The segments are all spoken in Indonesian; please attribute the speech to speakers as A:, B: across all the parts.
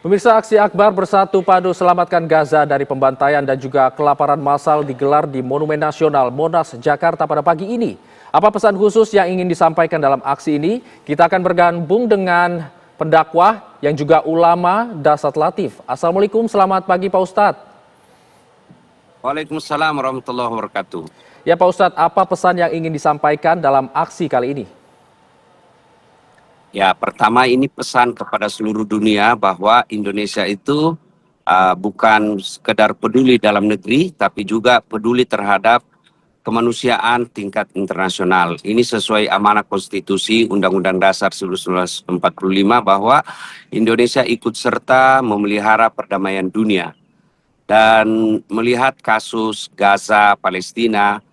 A: Pemirsa, aksi akbar bersatu padu selamatkan Gaza dari pembantaian dan juga kelaparan massal digelar di Monumen Nasional Monas, Jakarta pada pagi ini. Apa pesan khusus yang ingin disampaikan dalam aksi ini? Kita akan bergabung dengan pendakwah yang juga ulama Dasat Latif. Assalamualaikum, selamat pagi Pak Ustadz.
B: Waalaikumsalam warahmatullahi wabarakatuh.
A: Ya Pak Ustadz, apa pesan yang ingin disampaikan dalam aksi kali ini?
B: Ya, pertama ini pesan kepada seluruh dunia bahwa Indonesia itu bukan sekedar peduli dalam negeri, tapi juga peduli terhadap kemanusiaan tingkat internasional. Ini sesuai amanah konstitusi Undang-Undang Dasar 1945 bahwa Indonesia ikut serta memelihara perdamaian dunia. Dan melihat kasus Gaza, Palestina,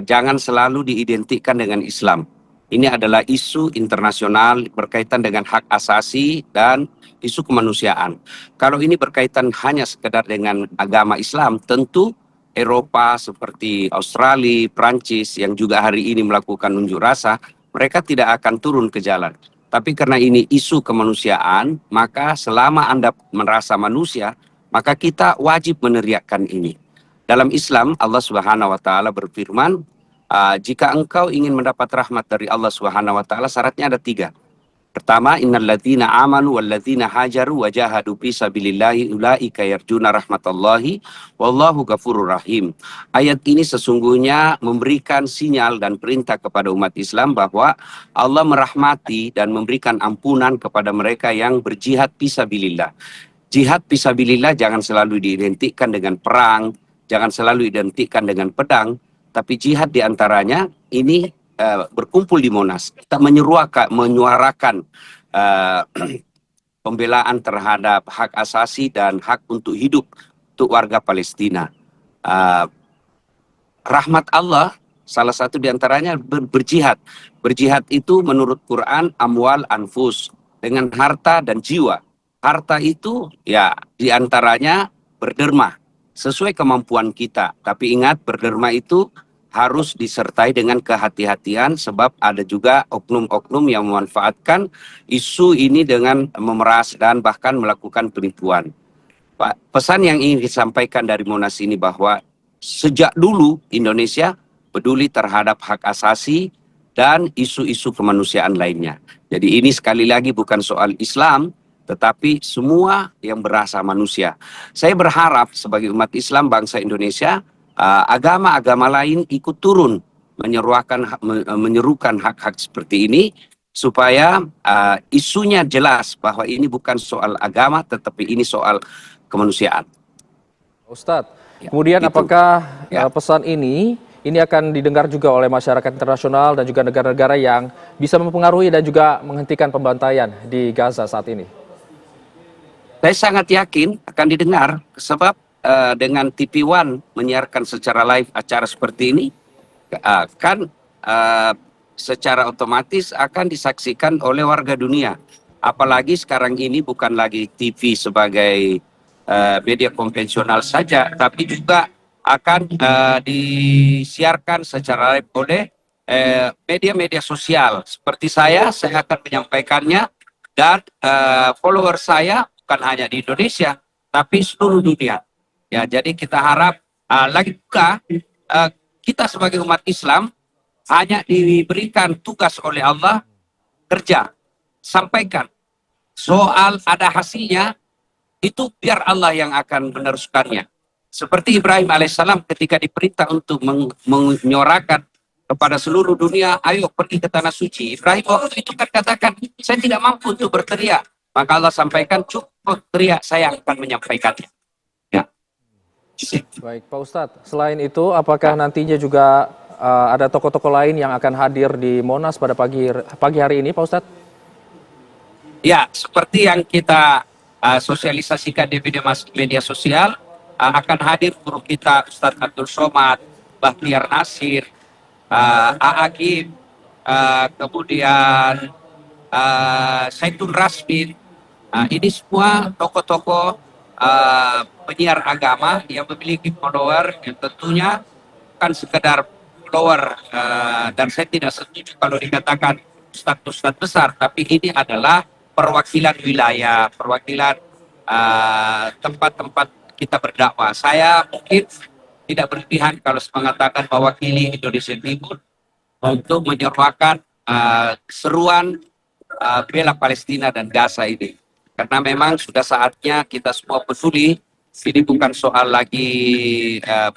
B: jangan selalu diidentikan dengan Islam. Ini adalah isu internasional berkaitan dengan hak asasi dan isu kemanusiaan. Kalau ini berkaitan hanya sekedar dengan agama Islam, tentu Eropa seperti Australia, Prancis yang juga hari ini melakukan unjuk rasa, mereka tidak akan turun ke jalan. Tapi karena ini isu kemanusiaan, maka selama Anda merasa manusia, maka kita wajib meneriakkan ini. Dalam Islam, Allah Subhanahu wa taala berfirman, jika engkau ingin mendapat rahmat dari Allah Subhanahu wa taala, syaratnya ada 3. Pertama, innalladzina amanu walladzina hajaru wajahadu fi sabilillahi ulaika yarjuna rahmatallahi wallahu ghafurur rahim. Ayat ini sesungguhnya memberikan sinyal dan perintah kepada umat Islam bahwa Allah merahmati dan memberikan ampunan kepada mereka yang berjihad fi sabilillah. Jihad fi sabilillah jangan selalu diidentikan dengan perang, jangan selalu identikan dengan pedang, tapi jihad diantaranya ini berkumpul di Monas. Kita menyuarakan pembelaan terhadap hak asasi dan hak untuk hidup untuk warga Palestina. Rahmat Allah salah satu diantaranya berjihad. Berjihad itu menurut Quran amwal anfus, dengan harta dan jiwa. Harta itu ya diantaranya berderma sesuai kemampuan kita. Tapi ingat, berderma itu harus disertai dengan kehati-hatian sebab ada juga oknum-oknum yang memanfaatkan isu ini dengan memeras dan bahkan melakukan penipuan. Pak, pesan yang ingin disampaikan dari Monas ini bahwa sejak dulu Indonesia peduli terhadap hak asasi dan isu-isu kemanusiaan lainnya. Jadi ini sekali lagi bukan soal Islam, tetapi semua yang berasa manusia. Saya berharap sebagai umat Islam bangsa Indonesia, agama-agama lain ikut turun menyerukan hak-hak seperti ini supaya isunya jelas bahwa ini bukan soal agama tetapi ini soal kemanusiaan.
A: Ustadz, kemudian
B: itu.
A: apakah pesan ini akan didengar juga oleh masyarakat internasional dan juga negara-negara yang bisa mempengaruhi dan juga menghentikan pembantaian di Gaza saat ini?
B: Saya sangat yakin akan didengar sebab dengan TV One menyiarkan secara live acara seperti ini, secara otomatis akan disaksikan oleh warga dunia. Apalagi sekarang ini bukan lagi TV sebagai media konvensional saja, tapi juga akan disiarkan secara live oleh media-media sosial. Seperti saya akan menyampaikannya dan follower saya bukan hanya di Indonesia, tapi seluruh dunia. Ya, jadi kita harap lagi pula kita sebagai umat Islam hanya diberikan tugas oleh Allah kerja, sampaikan. Soal ada hasilnya itu biar Allah yang akan meneruskannya. Seperti Ibrahim alaihissalam ketika diperintah untuk menyuarakan kepada seluruh dunia, ayo pergi ke tanah suci. Ibrahim waktu itu kan katakan, saya tidak mampu untuk berteriak. Maka Allah sampaikan, cukup teriak, saya akan menyampaikannya. Ya.
A: Baik, Pak Ustadz. Selain itu, apakah nantinya juga ada tokoh-tokoh lain yang akan hadir di Monas pada pagi hari ini, Pak Ustadz?
B: Ya, seperti yang kita sosialisasikan di media sosial, akan hadir guru kita Ustadz Abdul Somad, Bahtiar Nasir, A'agib, kemudian Saidul Rasmin. Ini semua tokoh-tokoh penyiar agama yang memiliki follower yang tentunya bukan sekedar follower, dan saya tidak setuju kalau dikatakan ustadz-ustadz besar, tapi ini adalah perwakilan wilayah, perwakilan tempat-tempat kita berdakwah. Saya mungkin tidak berpihak kalau mengatakan mewakili Indonesia Timur untuk menyeruakan seruan bela Palestina dan Gaza ini. Karena memang sudah saatnya kita semua peduli. Ini bukan soal lagi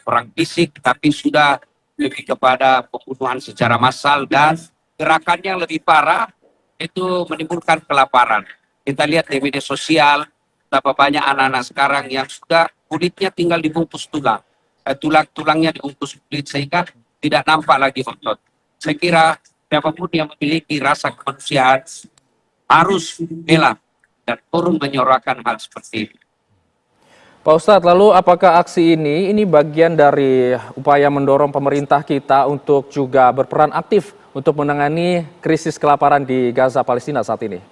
B: perang fisik, tapi sudah lebih kepada pembunuhan secara massal dan gerakannya lebih parah, itu menimbulkan kelaparan. Kita lihat di media sosial, betapa banyak anak-anak sekarang yang sudah kulitnya tinggal dibungkus tulang. Tulang-tulangnya dibungkus kulit sehingga tidak nampak lagi otot. Saya kira siapapun yang memiliki rasa kemanusiaan harus bela dan turun menyuarakan hal seperti ini.
A: Pak Ustadz, lalu apakah aksi ini bagian dari upaya mendorong pemerintah kita untuk juga berperan aktif untuk menangani krisis kelaparan di Gaza, Palestina saat ini?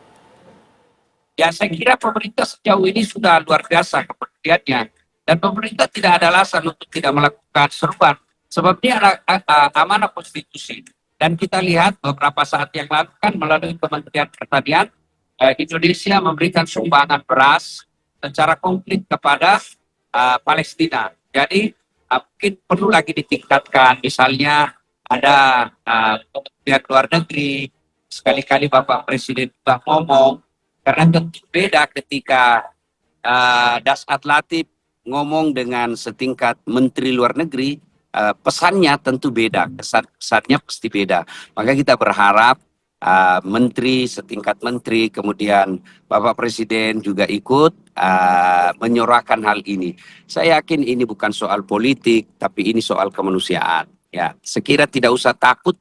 B: Ya, saya kira pemerintah sejauh ini sudah luar biasa kepeduliannya. Dan pemerintah tidak ada alasan untuk tidak melakukan seruan. Sebab dia amanah konstitusi. Dan kita lihat beberapa saat yang lalu kan melalui Kementerian Pertanian, Indonesia memberikan sumbangan beras secara konkret kepada Palestina. Jadi mungkin perlu lagi ditingkatkan. Misalnya ada Kementerian Luar Negeri, sekali-kali Bapak Presiden juga ngomong, karena tentu beda ketika Dasat Latif ngomong dengan setingkat Menteri Luar Negeri, pesannya tentu beda, kesannya pasti beda. Maka kita berharap menteri, setingkat menteri, kemudian Bapak Presiden juga ikut menyuarakan hal ini. Saya yakin ini bukan soal politik, tapi ini soal kemanusiaan. Ya, sekira tidak usah takut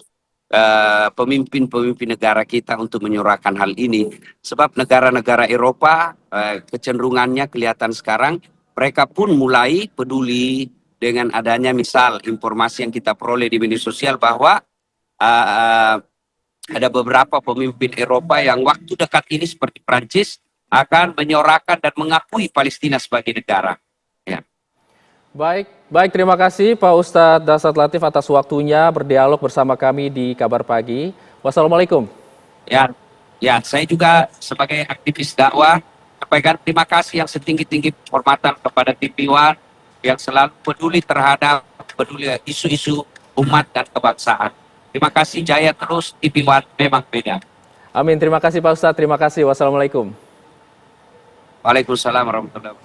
B: pemimpin-pemimpin negara kita untuk menyuarakan hal ini, sebab negara-negara Eropa kecenderungannya kelihatan sekarang, mereka pun mulai peduli dengan adanya misal informasi yang kita peroleh di media sosial bahwa ada beberapa pemimpin Eropa yang waktu dekat ini seperti Prancis akan menyuarakan dan mengakui Palestina sebagai negara. Ya.
A: Baik, terima kasih Pak Ustadz Dasat Latif atas waktunya berdialog bersama kami di Kabar Pagi. Wassalamualaikum.
B: Ya, saya juga sebagai aktivis dakwah sampaikan terima kasih yang setinggi-tinggi penghormatan kepada TV One yang selalu peduli terhadap isu-isu umat dan kebangsaan. Terima kasih, jaya terus, TV One memang beda.
A: Amin, terima kasih Pak Ustadz, terima kasih. Wassalamualaikum.
B: Waalaikumsalam warahmatullahi wabarakatuh.